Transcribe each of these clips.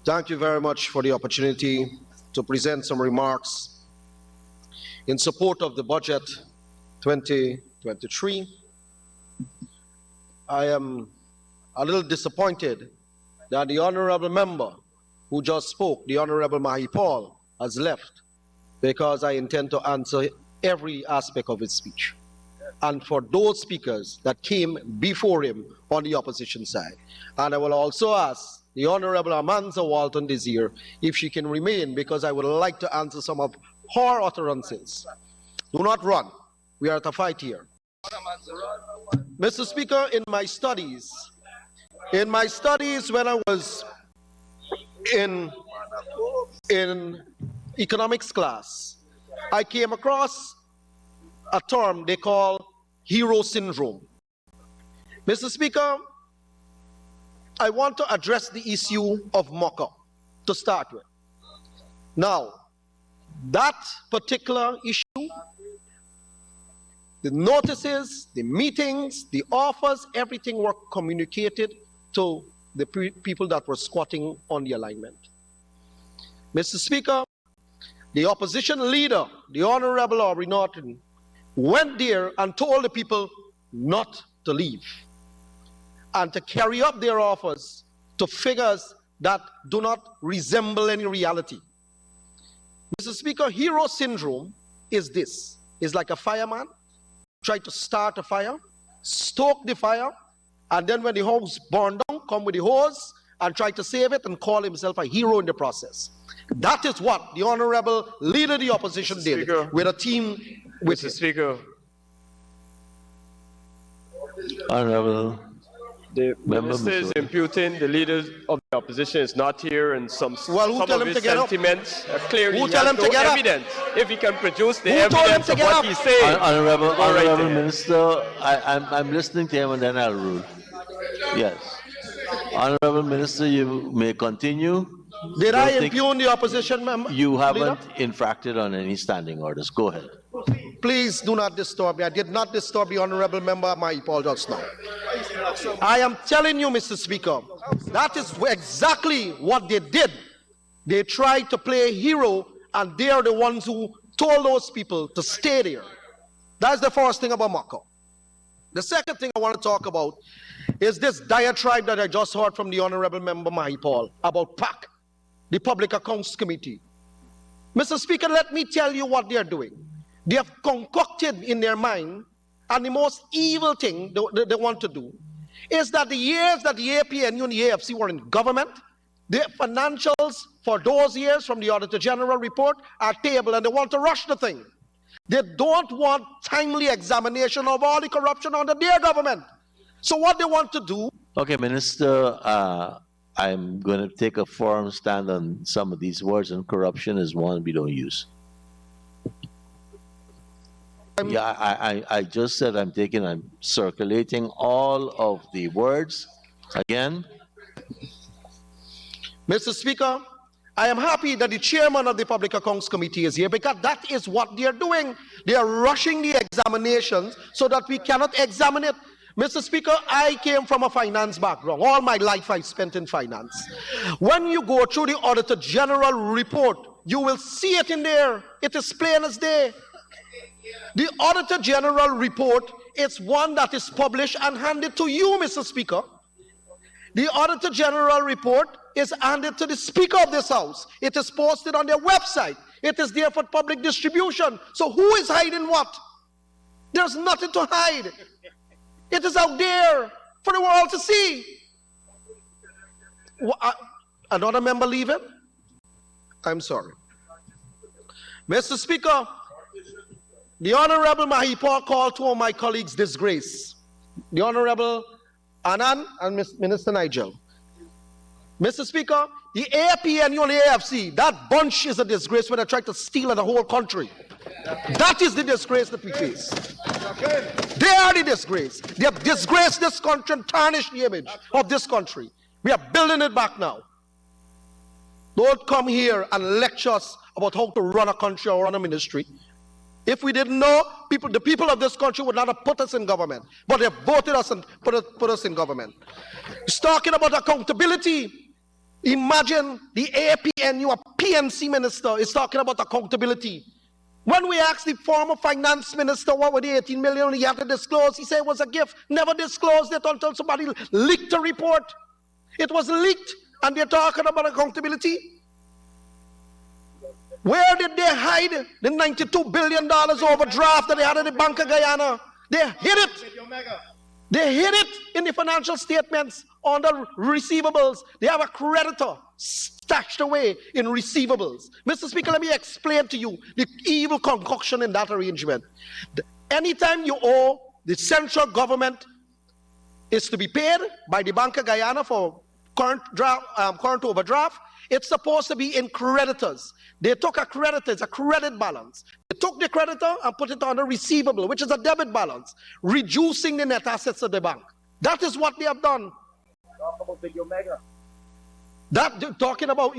Thank you very much for the opportunity to present some remarks in support of the budget 2023. I am a little disappointed that the honorable member who just spoke, the Honorable Mahipal, has left, because I intend to answer every aspect of his speech. And for those speakers that came before him on the opposition side. And I will also ask the Honorable Amanza Walton Desir if she can remain, because I would like to answer some of her utterances. Do not run. We are at a fight here. Mr. Speaker, in my studies when I was in economics class, I came across a term they call hero syndrome. Mr. Speaker, I want to address the issue of mock-up to start with. Now, that particular issue, the notices, the meetings, the offers, everything were communicated to the people that were squatting on the alignment. Mr. Speaker, the opposition leader, the Honorable Aubrey Norton, went there and told the people not to leave and to carry up their offers to figures that do not resemble any reality. Mr. Speaker, hero syndrome is this. It's like a fireman try to start a fire, stoke the fire, and then when the house burned down, come with the hose and try to save it and call himself a hero in the process. That is what the Honorable Leader of the Opposition did with a team with Mr. Speaker. Honorable. The minister is imputing the leader of the opposition is not here, and some of his sentiments are clearly no evidence. If he can produce the evidence of what he's saying. Honorable Minister, I'm listening to him and then I'll rule. Yes. Honorable Minister, you may continue. Did I impugn the opposition member? You haven't infracted on any standing orders. Go ahead. Please do not disturb me. I did not disturb the honorable member Mahipal just now. I am telling you, Mr. Speaker, that is exactly what they did. They tried to play a hero, and they are the ones who told those people to stay there. That's the first thing about Mako. The second thing I want to talk about is this diatribe that I just heard from the honorable member Mahipal about PAC, the Public Accounts Committee. Mr. Speaker, let me tell you what they are doing. They have concocted in their mind, and the most evil thing they want to do is that the years that the APNU and the AFC were in government, the financials for those years from the Auditor General report are tabled, and they want to rush the thing. They don't want timely examination of all the corruption under their government. So what they want to do... Okay, Minister, I'm going to take a firm stand on some of these words, and corruption is one we don't use. Yeah, I just said I'm circulating all of the words again. Mr. Speaker, I am happy that the chairman of the Public Accounts Committee is here, because that is what they are doing. They are rushing the examinations so that we cannot examine it. Mr. Speaker, I came from a finance background. All my life I spent in finance. When you go through the Auditor General report, you will see it in there. It is plain as day. The Auditor General report is one that is published and handed to you, Mr. Speaker. The Auditor General report is handed to the Speaker of this House. It is posted on their website. It is there for public distribution. So who is hiding what? There's nothing to hide. It is out there for the world to see. Another member leaving? I'm sorry. Mr. Speaker, the Honorable Mahipal called two of my colleagues disgrace. The Honorable Anand and Minister Nigel. Mr. Speaker, the APNU and the AFC, that bunch is a disgrace when they try to steal the whole country. That is the disgrace that we face. They are the disgrace. They have disgraced this country and tarnished the image of this country. We are building it back now. Don't come here and lecture us about how to run a country or run a ministry. If we didn't know, the people of this country would not have put us in government, but they voted us and put us in government. He's talking about accountability. Imagine the APNU, a PNC minister, is talking about accountability. When we asked the former finance minister what were the 18 million he had to disclose, he said it was a gift. Never disclosed it until somebody leaked a report. It was leaked, and they're talking about accountability. Where did they hide the $92 billion overdraft that they had in the Bank of Guyana? They hid it. They hid it in the financial statements on the receivables. They have a creditor stashed away in receivables. Mr. Speaker, let me explain to you the evil concoction in that arrangement. Anytime you owe, the central government is to be paid by the Bank of Guyana for current overdraft. It's supposed to be in creditors. They took a creditor, it's a credit balance. They took the creditor and put it on a receivable, which is a debit balance, reducing the net assets of the bank. That is what they have done. Talk about the Omega. You're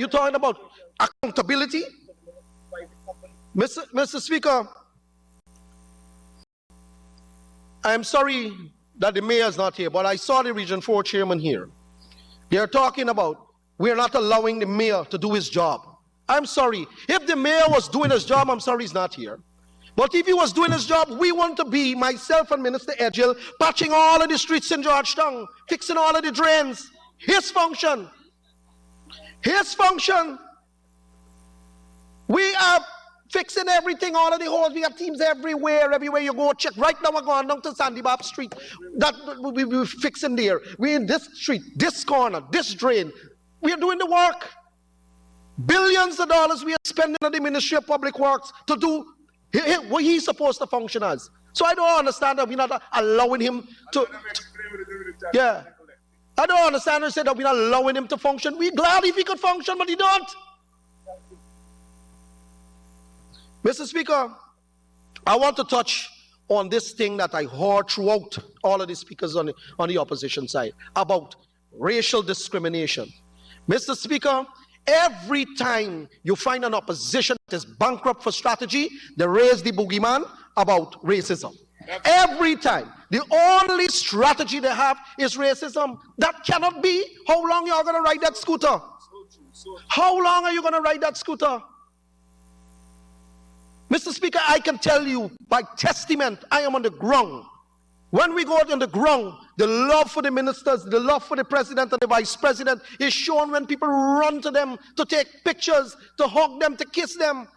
talking about accountability? Mr. Speaker, I'm sorry that the mayor is not here, but I saw the Region 4 chairman here. They're talking about we're not allowing the mayor to do his job. I'm sorry. If the mayor was doing his job, I'm sorry he's not here. But if he was doing his job, we want to be, myself and Minister Edgell, patching all of the streets in Georgetown, fixing all of the drains. His function. His function. We are fixing everything, all of the holes. We have teams everywhere you go. Check. Right now we're going down to Sandy Bob Street. That we're fixing there. We're in this street, this corner, this drain. We are doing the work. Billions of dollars we are spending on the Ministry of Public Works to do what he's supposed to function as. So I don't understand that we're not allowing him to yeah. I don't understand that we're not allowing him to function. We're glad if he could function, but he don't. Mr. Speaker, I want to touch on this thing that I heard throughout all of the speakers on the opposition side about racial discrimination. Mr. Speaker, every time you find an opposition that is bankrupt for strategy, they raise the boogeyman about racism. Every time. The only strategy they have is racism. That cannot be. How long are you going to ride that scooter? How long are you going to ride that scooter? Mr. Speaker, I can tell you by testament, I am on the ground. When we go out on the ground, the love for the ministers, the love for the president and the vice president is shown when people run to them to take pictures, to hug them, to kiss them.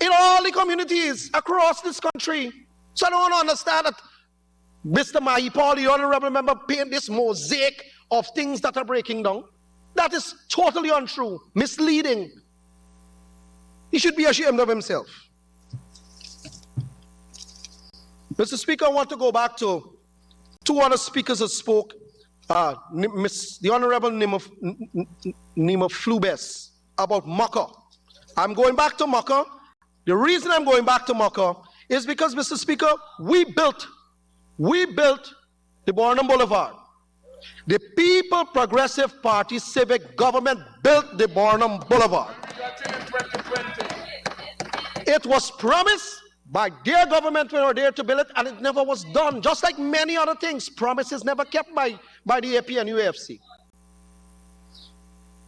In all the communities across this country. So I don't understand that Mr. Mahi Paul, the honorable member, paint this mosaic of things that are breaking down. That is totally untrue, misleading. He should be ashamed of himself. Mr. Speaker, I want to go back to two other speakers that spoke. The Honorable Nima Flubes about Maka. I'm going back to Maka. The reason I'm going back to Maka is because, Mr. Speaker, we built the Bornum Boulevard. The People Progressive Party civic government built the Bornum Boulevard. It was promised by their government when they were there to build it, and it never was done. Just like many other things, promises never kept by the AP and UFC.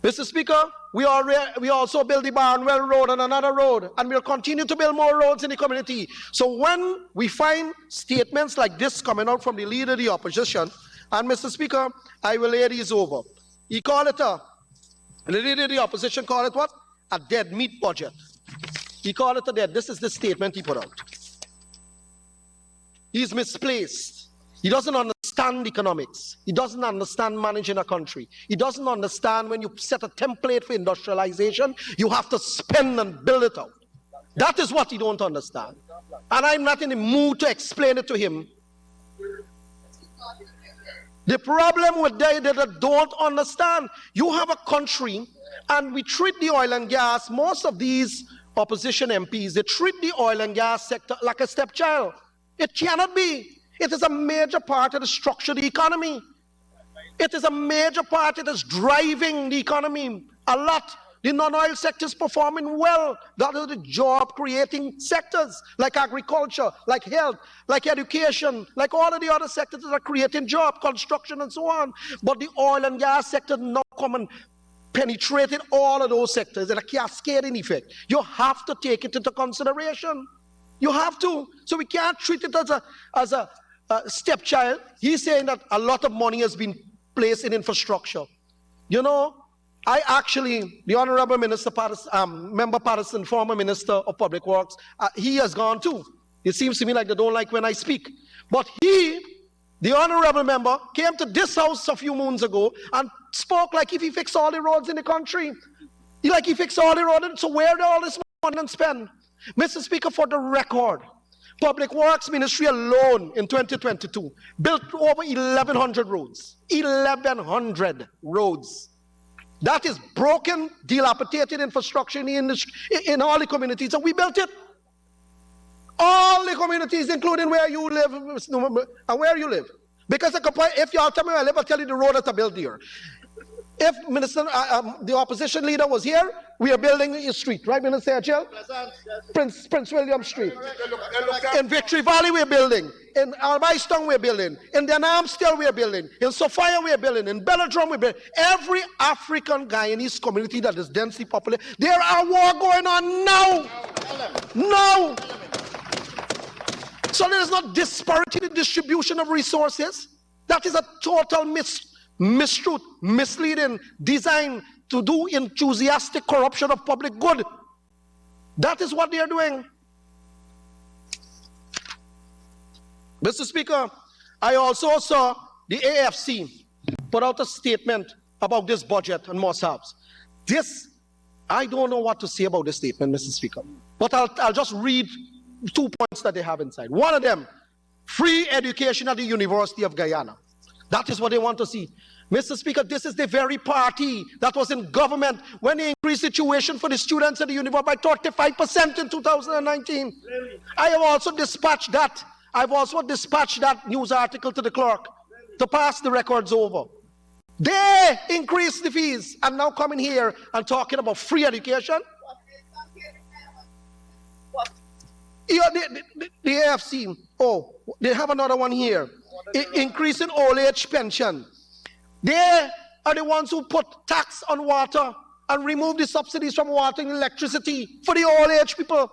Mr. Speaker, we also built the Barnwell Road and another road, and we'll continue to build more roads in the community. So when we find statements like this coming out from the leader of the opposition, and Mr. Speaker, I will lay these over. He called it the leader of the opposition called it what? A dead meat budget. He called it a dead. This is the statement he put out. He's misplaced. He doesn't understand economics. He doesn't understand managing a country. He doesn't understand when you set a template for industrialization, you have to spend and build it out. That is what he don't understand. And I'm not in the mood to explain it to him. The problem with they don't understand, you have a country and we treat the oil and gas, most of these opposition MPs, they treat the oil and gas sector like a stepchild. It cannot be. It is a major part of the structure of the economy. It is a major part. It is driving the economy a lot. The non-oil sector is performing well. That is the job-creating sectors, like agriculture, like health, like education, like all of the other sectors that are creating jobs, construction and so on. But the oil and gas sector now come and penetrated all of those sectors in a cascading effect. You have to take it into consideration. You have to. So we can't treat it as a stepchild. He's saying that a lot of money has been placed in infrastructure. You know, the Honorable Minister Patterson, Member Patterson, former Minister of Public Works, he has gone too. It seems to me like they don't like when I speak. But the Honorable Member, came to this house a few moons ago and spoke like if he fixed all the roads in the country. He fixed all the roads, so where did all this money and spend? Mr. Speaker, for the record, Public Works Ministry alone in 2022 built over 1,100 roads. 1,100 roads. That is broken, dilapidated infrastructure in the industry, in all the communities, and we built it. All the communities, including where you live, and where you live. Because if you tell me where I live, I'll tell you the road that I built here. If the opposition leader was here, we are building a street, right, Minister Achel? Prince William Street. In Victory Valley, we're building. In Albaiston, we're building. In Denham, still we're building. In Sophia, we're building. In Belladrum, we're building. Every African Guyanese community that is densely populated, there are war going on now. Now. So there is not disparity in the distribution of resources. That is a total mistruth, misleading, designed to do enthusiastic corruption of public good. That is what they are doing. Mr. Speaker, I also saw the AFC put out a statement about this budget and must-haves. I don't know what to say about this statement, Mr. Speaker, but I'll just read 2 points that they have inside. One of them, free education at the University of Guyana. That is what they want to see. Mr. Speaker, this is the very party that was in government when they increased the tuition for the students at the university by 35% in 2019. Really? I have also dispatched that. I've also dispatched that news article to the clerk to pass the records over. They increased the fees and now coming here and talking about free education. The AFC, they have another one here. Increasing old age pension. They are the ones who put tax on water and remove the subsidies from water and electricity for the old age people.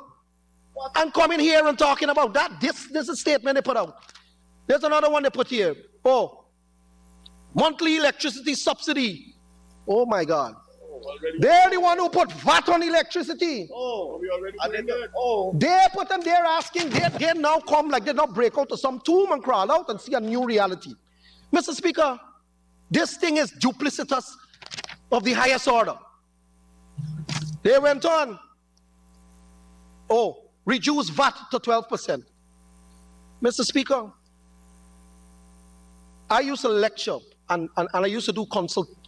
And coming here and talking about that. This is a statement they put out. There's another one they put here. Monthly electricity subsidy. Oh my God. They're the one who put VAT on electricity. They put them there asking, they now come like they now break out to some tomb and crawl out and see a new reality. Mr. Speaker, this thing is duplicitous of the highest order. They went on, reduce VAT to 12%. Mr. Speaker, I used to lecture and I used to do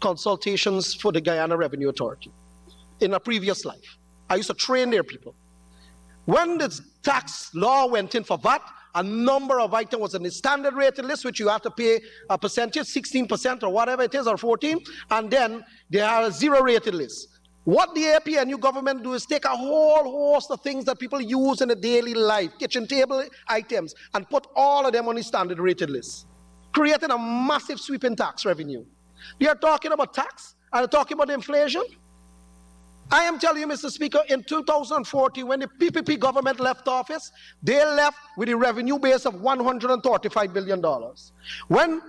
consultations for the Guyana Revenue Authority in a previous life. I used to train their people. When the tax law went in for VAT, a number of items was in the standard rated list, which you have to pay a percentage, 16% or whatever it is, or 14, and then there are a zero rated list. What the APNU government do is take a whole host of things that people use in a daily life, kitchen table items, and put all of them on the standard rated list, creating a massive sweeping tax revenue. They are talking about tax, and they're talking about inflation. I am telling you, Mr. Speaker, in 2014, when the PPP government left office, they left with a revenue base of $135 billion. When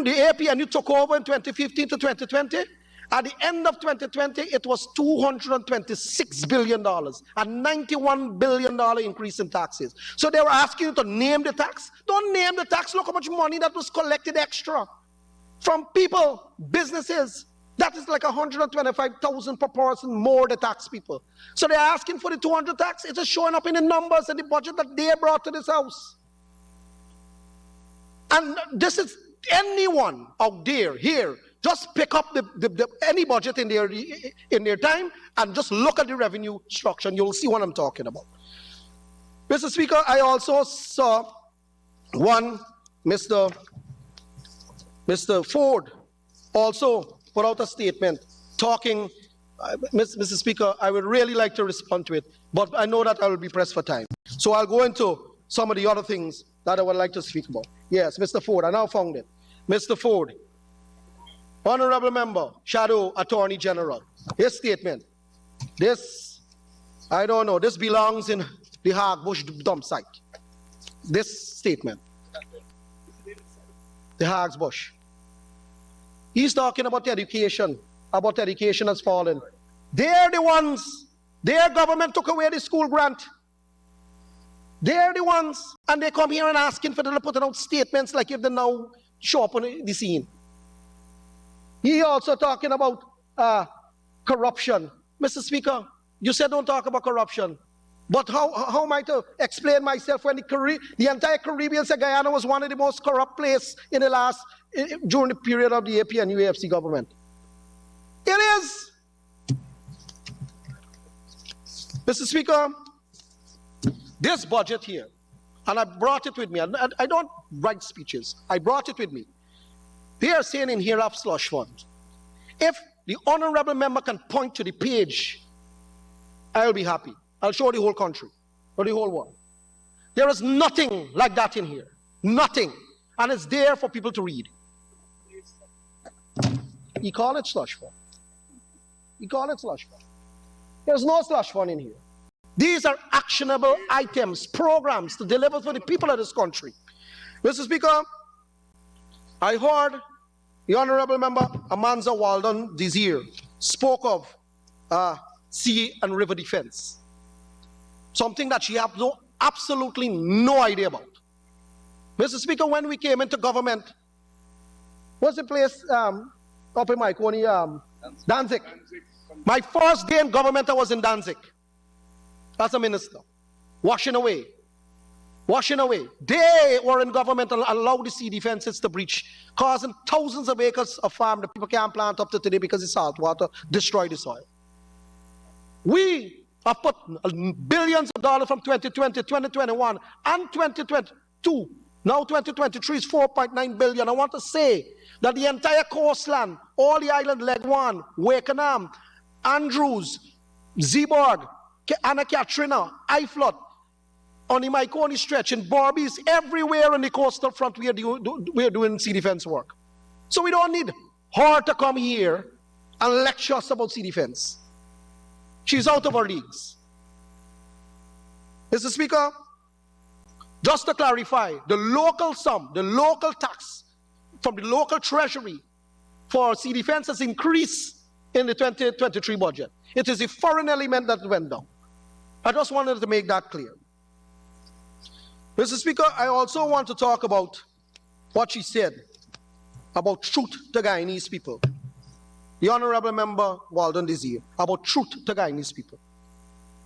the APNU took over in 2015 to 2020, at the end of 2020, it was $226 billion, a $91 billion increase in taxes. So they were asking you to name the tax. Don't name the tax. Look how much money that was collected extra from people, businesses. That is like 125,000 per person more the tax people. So they're asking for the 200 tax. It's just showing up in the numbers and the budget that they brought to this house. And this is anyone out there, here, just pick up any budget in their time and just look at the revenue structure and you'll see what I'm talking about. Mr. Speaker, I also saw one, Mr. Ford also put out a statement talking, Mr. Speaker, I would really like to respond to it, but I know that I will be pressed for time. So I'll go into some of the other things that I would like to speak about. Yes, Mr. Ford, I now found it. Mr. Ford, Honorable Member, Shadow Attorney General, his statement. This, I don't know, this belongs in the Hague Bush dump site. This statement. The Hague's Bush. He's talking about education has fallen. They're the ones, their government took away the school grant. They're the ones, and they come here and asking for them to put out statements like if they now show up on the scene. He also talking about corruption. Mr. Speaker, you said don't talk about corruption. But how am I to explain myself when the entire Caribbean, Guyana was one of the most corrupt places in the during the period of the AP and UAFC government? It is. Mr. Speaker, this budget here, and I brought it with me. I don't write speeches. I brought it with me. They are saying in here of slush fund. If the honorable member can point to the page, I'll be happy. I'll show the whole country or the whole world. There is nothing like that in here. Nothing. And it's there for people to read. You call it slush fund. You call it slush fund. There's no slush fund in here. These are actionable items, programs to deliver for the people of this country. Mr. Speaker, I heard the Honorable Member Amanza Walden Desir spoke of sea and river defense. Something that she has absolutely no idea about. Mr. Speaker, when we came into government, what's the place up in Maikoni? Danzig. My first day in government, I was in Danzig as a minister, washing away. They were in government and allowed the sea defenses to breach, causing thousands of acres of farm that people can't plant up to today because the salt water destroyed the soil. We have put billions of dollars from 2020, 2021, and 2022. Now 2023 is 4.9 billion. I want to say that the entire coastland, all the island, Leg 1, Wakenham, Andrews, Zeeburg, Anna Katrina, Iflot, on the Maikoni stretch, in Barbies, everywhere on the coastal front, we are doing sea defense work. So we don't need her to come here and lecture us about sea defense. She's out of our leagues. Mr. Speaker, just to clarify, the local sum, the local tax from the local treasury for sea defense has increased in the 2023 budget. It is a foreign element that went down. I just wanted to make that clear. Mr. Speaker, I also want to talk about what she said about truth to Guyanese people. The Honorable Member Walden Desir, about truth to Guyanese people.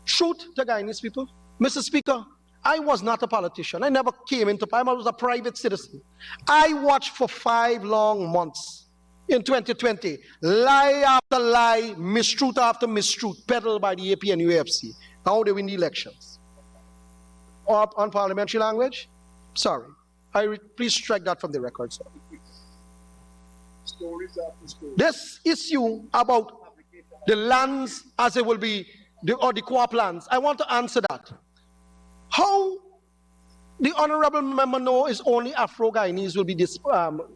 Truth to Guyanese people? Mr. Speaker, I was not a politician. I never came into power. I was a private citizen. I watched for 5 long months in 2020, lie after lie, mistruth after mistruth, peddled by the AP and UAFC. How they win the elections. Or on parliamentary language? Sorry. Please strike that from the record, sir. Stories after stories. This issue about the lands as it will be, or the co-op lands, I want to answer that. How the honorable member know is only Afro-Guyanese will be this,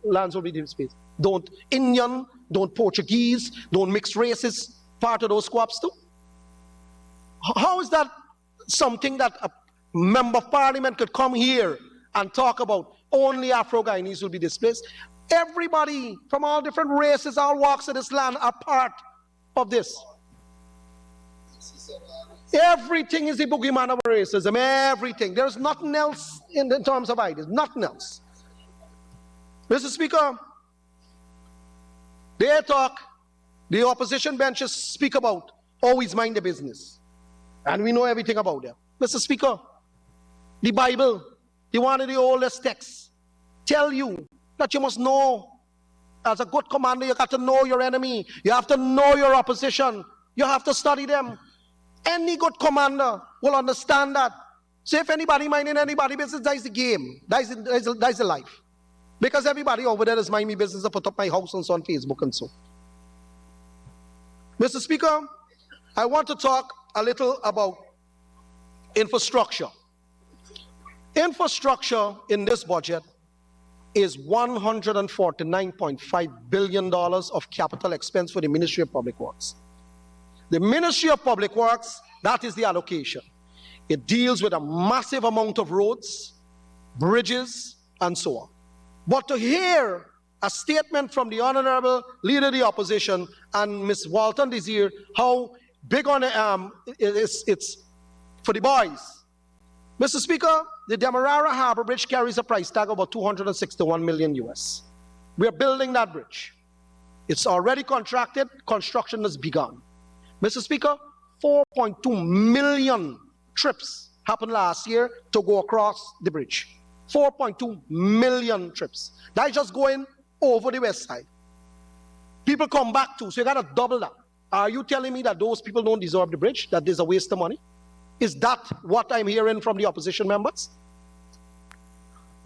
lands will be displaced. Don't Indian, don't Portuguese, don't mixed races part of those co-ops too? How is that something that a member of parliament could come here and talk about only Afro-Guyanese will be displaced? Everybody from all different races, all walks of this land are part of this. Everything is the boogeyman of racism, everything. There's nothing else in terms of ideas, nothing else. Mr. Speaker, they talk, the opposition benches speak about always mind the business. And we know everything about them. Mr. Speaker, the Bible, one of the oldest texts, tell you that you must know, as a good commander, you got to know your enemy. You have to know your opposition. You have to study them. Any good commander will understand that. So if anybody minding anybody business, that is the game. That is the life. Because everybody over there is mind me business. I put up my house and so on Facebook and so. Mr. Speaker, I want to talk a little about infrastructure. Infrastructure in this budget is $149.5 billion of capital expense for the Ministry of Public Works. The Ministry of Public Works, that is the allocation. It deals with a massive amount of roads, bridges, and so on. But to hear a statement from the Honorable Leader of the Opposition and Ms. Walton Desir, how big on it's for the boys. Mr. Speaker, the Demerara Harbor Bridge carries a price tag of about $261 million US. We are building that bridge. It's already contracted, construction has begun. Mr. Speaker, 4.2 million trips happened last year to go across the bridge. 4.2 million trips. That's just going over the west side. People come back too, so you got to double that. Are you telling me that those people don't deserve the bridge, that there's a waste of money? Is that what I'm hearing from the opposition members?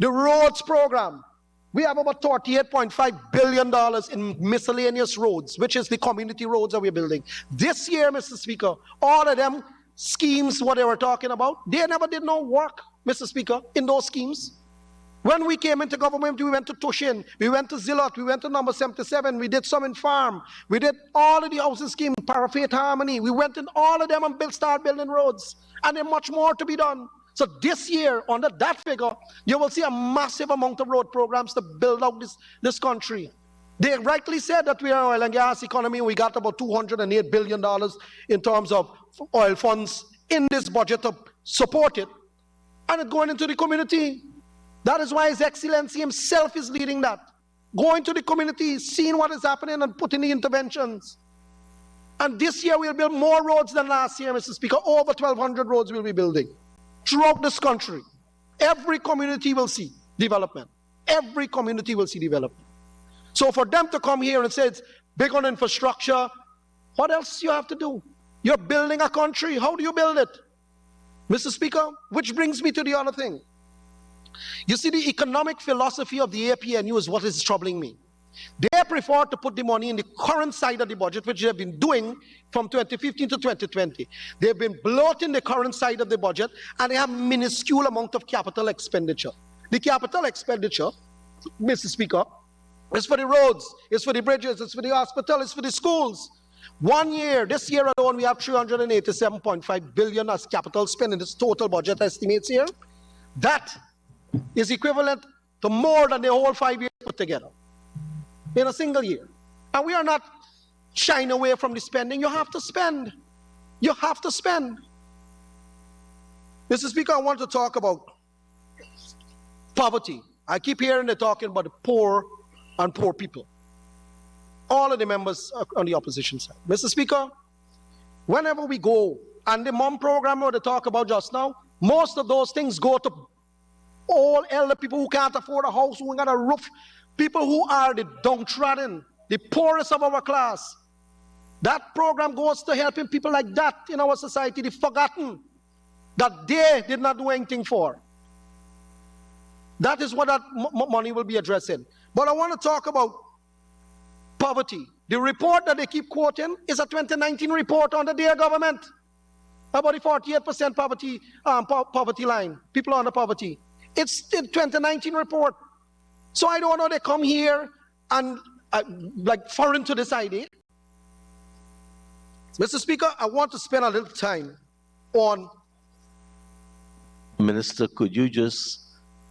The roads program, we have about $38.5 billion in miscellaneous roads, which is the community roads that we're building. This year, Mr. Speaker, all of them schemes, what they were talking about, they never did no work, Mr. Speaker, in those schemes. When we came into government, we went to Tushin, we went to Zillot, we went to number 77, we did some in Farm, we did all of the housing scheme, Parafate Harmony, we went in all of them and started building roads, and there's much more to be done. So this year, under that figure, you will see a massive amount of road programs to build out this country. They rightly said that we are an oil and gas economy. We got about $208 billion in terms of oil funds in this budget to support it, and it's going into the community. That is why His Excellency himself is leading that. Going to the community, seeing what is happening and putting the interventions. And this year we'll build more roads than last year, Mr. Speaker. Over 1,200 roads we'll be building throughout this country. Every community will see development. Every community will see development. So for them to come here and say it's big on infrastructure, what else you have to do? You're building a country. How do you build it? Mr. Speaker, which brings me to the other thing. You see, the economic philosophy of the APNU is what is troubling me. They prefer to put the money in the current side of the budget, which they've been doing from 2015 to 2020. They've been bloating the current side of the budget, and they have minuscule amount of capital expenditure. The capital expenditure, Mr. Speaker, is for the roads, it's for the bridges, it's for the hospital, it's for the schools. 1 year, this year alone, we have $387.5 billion as capital spend in this total budget estimates here. That is equivalent to more than the whole 5 years put together in a single year. And we are not shying away from the spending. You have to spend. You have to spend. Mr. Speaker, I want to talk about poverty. I keep hearing they talking about the poor and poor people. All of the members on the opposition side. Mr. Speaker, whenever we go, and the MOM program that they talk about just now, most of those things go to all elder people who can't afford a house, who ain't got a roof, people who are the downtrodden, the poorest of our class. That program goes to helping people like that in our society, the forgotten, that they did not do anything for. That is what that money will be addressing. But I want to talk about poverty. The report that they keep quoting is a 2019 report on the dear government about the 48% poverty line, people under poverty. It's the 2019 report. So I don't know, they come here and like foreign to this idea. Mr. Speaker, I want to spend a little time on... Minister, could you just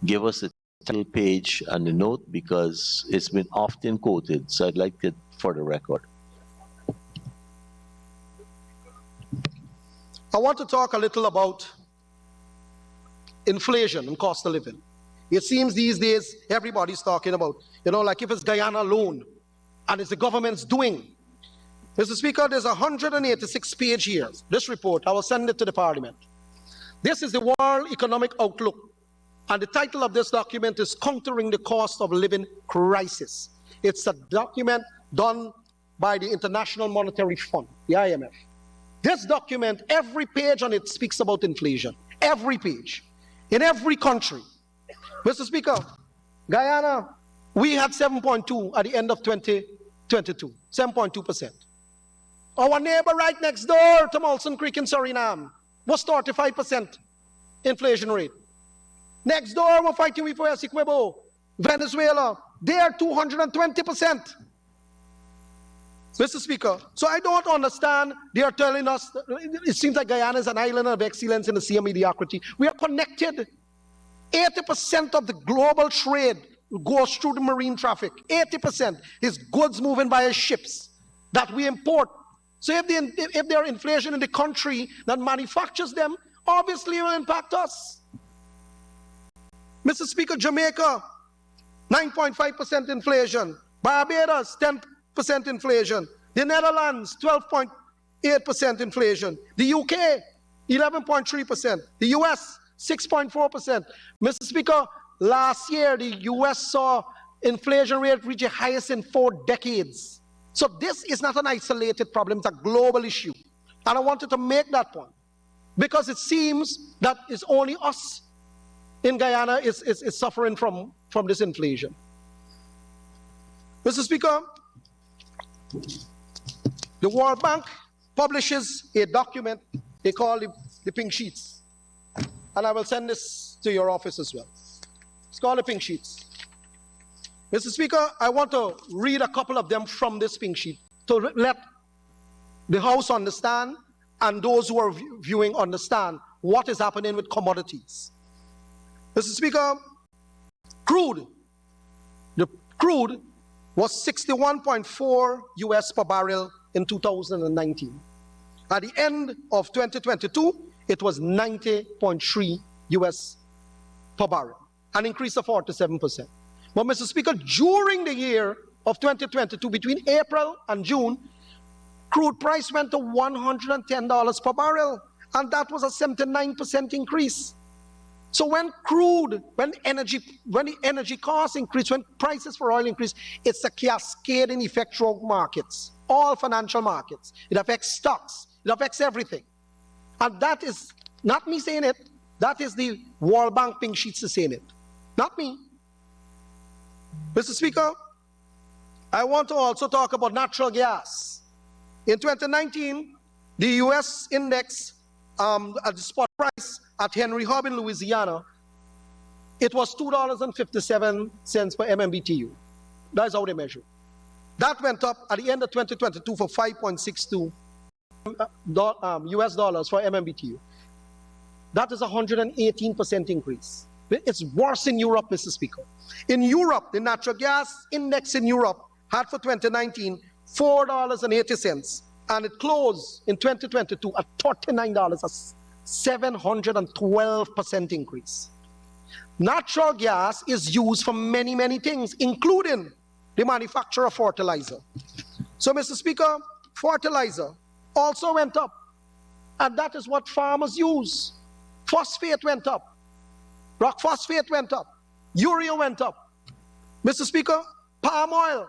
give us a title page and the note, because it's been often quoted, so I'd like it for the record. I want to talk a little about inflation and cost of living. It seems these days everybody's talking about, like if it's Guyana alone and it's the government's doing. Mr. Speaker, there's 186 page here. This report, I will send it to the Parliament. This is the World Economic Outlook, and the title of this document is Countering the Cost of Living Crisis. It's a document done by the International Monetary Fund, the IMF. This document, every page on it speaks about inflation. Every page. In every country. Mr. Speaker, Guyana, we had 7.2 at the end of 2022. 7.2%. Our neighbor right next door to Molson Creek in Suriname was 35% inflation rate. Next door, we're fighting with Essequibo. Venezuela, they are 220%. Mr. Speaker, so I don't understand. They are telling us, it seems like Guyana is an island of excellence in the sea of mediocrity. We are connected. 80% of the global trade goes through the marine traffic. 80% is goods moving via ships that we import. So if there are inflation in the country that manufactures them, obviously it will impact us. Mr. Speaker, Jamaica, 9.5% inflation. Barbados, 10% inflation. The Netherlands, 12.8% inflation. The UK, 11.3%. The US, 6.4%. Mr. Speaker, last year the US saw inflation rate reach the highest in 4 decades. So this is not an isolated problem, it's a global issue. And I wanted to make that point because it seems that it's only us in Guyana is suffering from this inflation. Mr. Speaker, the World Bank publishes a document they call the Pink Sheets. And I will send this to your office as well. It's called the Pink Sheets. Mr. Speaker, I want to read a couple of them from this Pink Sheet to let the House understand and those who are viewing understand what is happening with commodities. Mr. Speaker, the crude was 61.4 US per barrel in 2019. At the end of 2022, it was 90.3 US per barrel, an increase of 47%. But Mr. Speaker, during the year of 2022, between April and June, crude price went to $110 per barrel, and that was a 79% increase. So when the energy costs increase, when prices for oil increase, it's a cascading effect throughout markets, all financial markets. It affects stocks, it affects everything. And that is not me saying it, that is the World Bank Pink Sheets saying it, not me. Mr. Speaker, I want to also talk about natural gas. In 2019, the US index at the spot price at Henry Hub in Louisiana, it was $2.57 per MMBTU. That's how they measure. That went up at the end of 2022 for 5.62 US dollars for MMBTU. That is a 118% increase. It's worse in Europe, Mr. Speaker. In Europe, the natural gas index in Europe had for 2019 $4.80, and it closed in 2022 at $39, a 712% increase. Natural gas is used for many, many things, including the manufacture of fertilizer. So, Mr. Speaker, fertilizer also went up, and that is what farmers use. Phosphate went up, rock phosphate went up, urea went up. Mr. Speaker, palm oil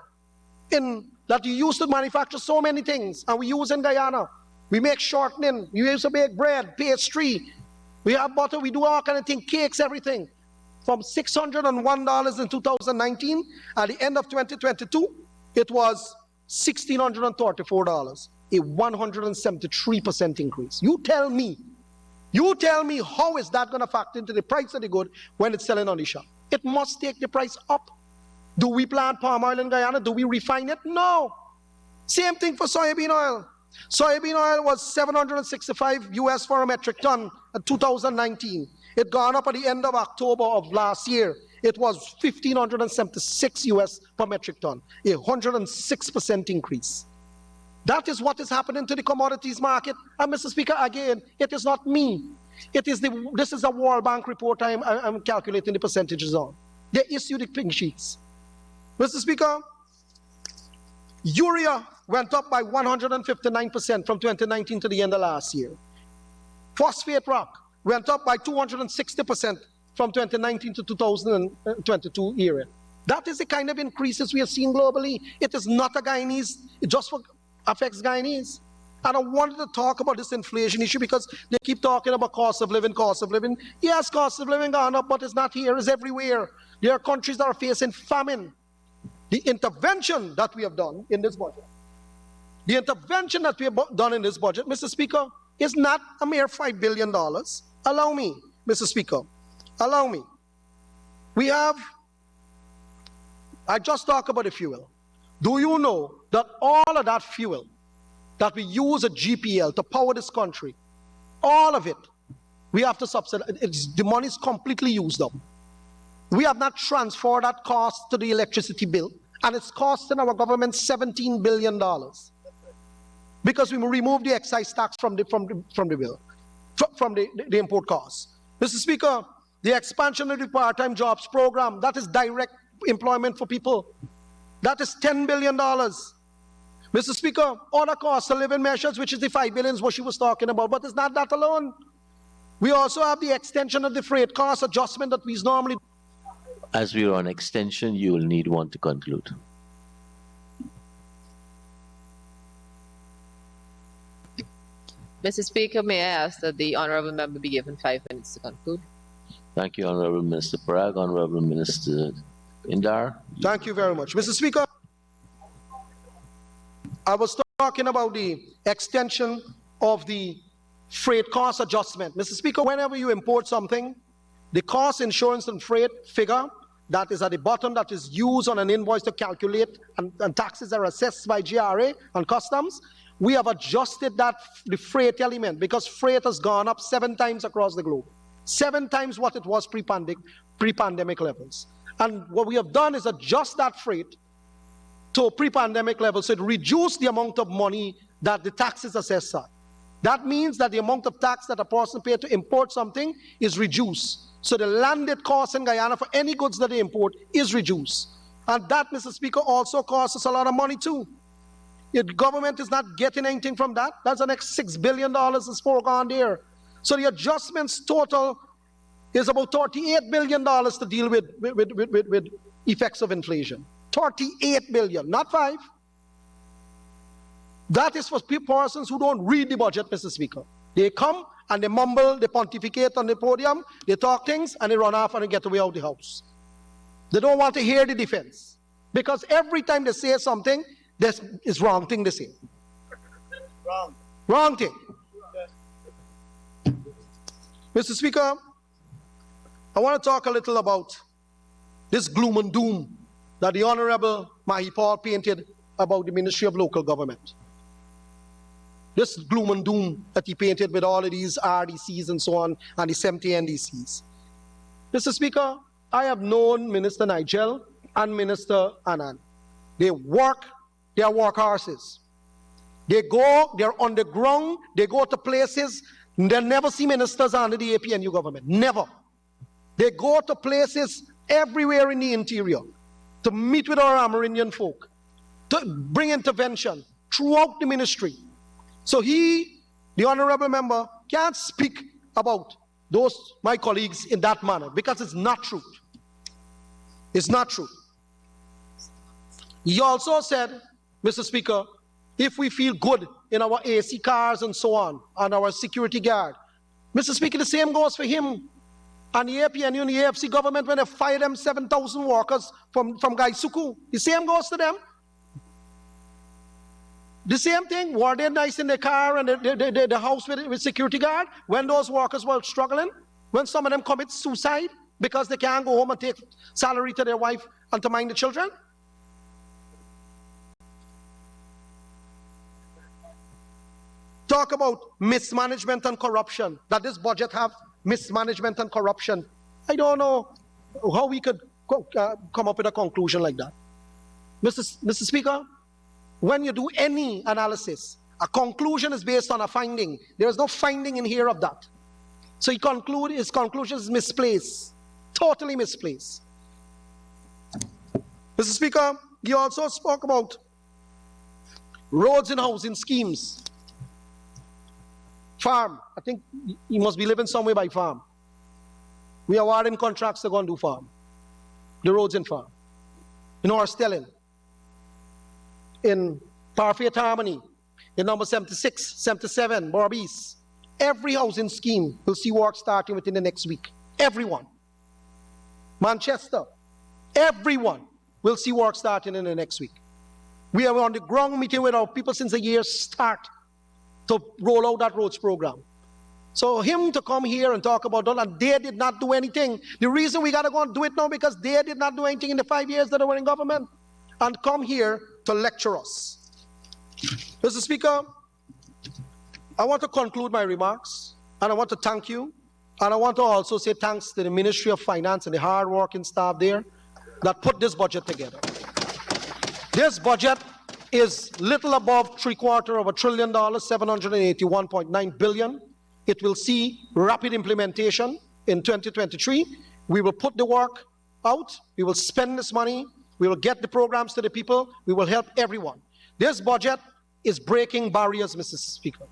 that you use to manufacture so many things, and we use in Guyana. We make shortening, we used to make bread, pastry, we have butter, we do all kind of things, cakes, everything. From $601 in 2019, at the end of 2022, it was $1,634, a 173% increase. You tell me how is that going to factor into the price of the good when it's selling on the shop? It must take the price up. Do we plant palm oil in Guyana? Do we refine it? No. Same thing for soybean oil. Soybean oil was 765 US for a metric ton in 2019. It gone up at the end of October of last year. It was 1,576 US per metric ton, a 106% increase. That is what is happening to the commodities market. And Mr. Speaker, again, it is not me. This is a World Bank report I'm calculating the percentages on. They issue the Pink Sheets. Mr. Speaker, urea went up by 159% from 2019 to the end of last year. Phosphate rock went up by 260% from 2019 to 2022 era. That is the kind of increases we are seeing globally. It is not a Guyanese, it just affects Guyanese. And I wanted to talk about this inflation issue because they keep talking about cost of living, cost of living. Yes, cost of living gone up, but it's not here, it's everywhere. There are countries that are facing famine. The intervention that we have done in this budget, Mr. Speaker, is not a mere $5 billion. Allow me, Mr. Speaker, allow me. We have I just talk about the fuel. Do you know that all of that fuel that we use at GPL to power this country, all of it, we have to subsidize. The money is completely used up. We have not transferred that cost to the electricity bill, and it's costing our government $17 billion because we removed the excise tax from the bill, from the import costs. Mr. Speaker, the expansion of the part-time jobs program, that is direct employment for people. That is $10 billion. Mr. Speaker, other cost of living measures, which is the $5 billion what she was talking about, but it's not that alone. We also have the extension of the freight cost adjustment that we normally. As we are on extension, you will need one to conclude. Mr. Speaker, may I ask that the honourable member be given 5 minutes to conclude? Thank you, Honourable Minister Parag. Honourable Minister Indar. Thank you very much. Mr. Speaker, I was talking about the extension of the freight cost adjustment. Mr. Speaker, whenever you import something, the cost, insurance, and freight figure that is at the bottom that is used on an invoice to calculate and taxes are assessed by GRA and customs, we have adjusted that, the freight element, because freight has gone up 7 times across the globe. 7 times what it was pre-pandemic levels. And what we have done is adjust that freight to pre-pandemic levels, so it reduced the amount of money that the taxes assessed at. That means that the amount of tax that a person paid to import something is reduced. So the landed cost in Guyana for any goods that they import is reduced. And that, Mr. Speaker, also costs us a lot of money too. The government is not getting anything from that. That's the next $6 billion is foregone there. So the adjustments total is about $38 billion to deal with effects of inflation. 38 billion, not 5. That is for persons who don't read the budget, Mr. Speaker. They come and they mumble, they pontificate on the podium, they talk things, and they run off and they get away out of the house. They don't want to hear the defense. Because every time they say something, this is wrong thing they say. Wrong. Wrong thing. Mr. Speaker, I want to talk a little about this gloom and doom that the Honorable Mahipal painted about the Ministry of Local Government. This gloom and doom that he painted with all of these RDCs and so on, and the 70 NDCs. Mr. Speaker, I have known Minister Nigel and Minister Anand. They are workhorses. They're on the ground, they go to places, they'll never see ministers under the APNU government, never. They go to places everywhere in the interior to meet with our Amerindian folk, to bring intervention throughout the ministry. So he, the honorable member, can't speak about those, my colleagues, in that manner, because it's not true. It's not true. He also said, Mr. Speaker, if we feel good in our AC cars and so on, and our security guard, Mr. Speaker, the same goes for him. And the APNU and the AFC government, when they fire them 7,000 workers from Gaisuku, the same goes to them. The same thing, were they nice in the car and the house with security guard when those workers were struggling? When some of them commit suicide because they can't go home and take salary to their wife and to mind the children? Talk about mismanagement and corruption, that this budget have mismanagement and corruption. I don't know how we could come up with a conclusion like that. Mr. Speaker, when you do any analysis, a conclusion is based on a finding. There is no finding in here of that. So his conclusion is misplaced, totally misplaced. Mr. Speaker, he also spoke about roads and housing schemes. Farm, I think he must be living somewhere by farm. We are awarding contracts to go and do farm. The roads and farm. In Orstellin, in Parfait Harmony, in number 76, 77, Barbies. Every housing scheme will see work starting within the next week. Everyone. Manchester, everyone will see work starting in the next week. We are on the ground meeting with our people since the year start to roll out that roads program. So him to come here and talk about that, and they did not do anything. The reason we got to go and do it now because they did not do anything in the 5 years that they were in government, and come here to lecture us. Mr. Speaker, I want to conclude my remarks, and I want to thank you, and I want to also say thanks to the Ministry of Finance and the hard-working staff there that put this budget together. This budget is little above $781.9 trillion, $781.9 billion. It will see rapid implementation in 2023. We will put the work out. We will spend this money. We will get the programs to the people. We will help everyone. This budget is breaking barriers, Mr. Speaker.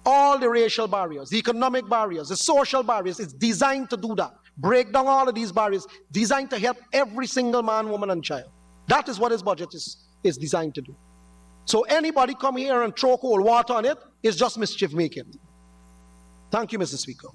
All the racial barriers, the economic barriers, the social barriers, it's designed to do that. Break down all of these barriers, designed to help every single man, woman, and child. That is what this budget is designed to do. So anybody come here and throw cold water on it is just mischief making. Thank you, Mr. Speaker.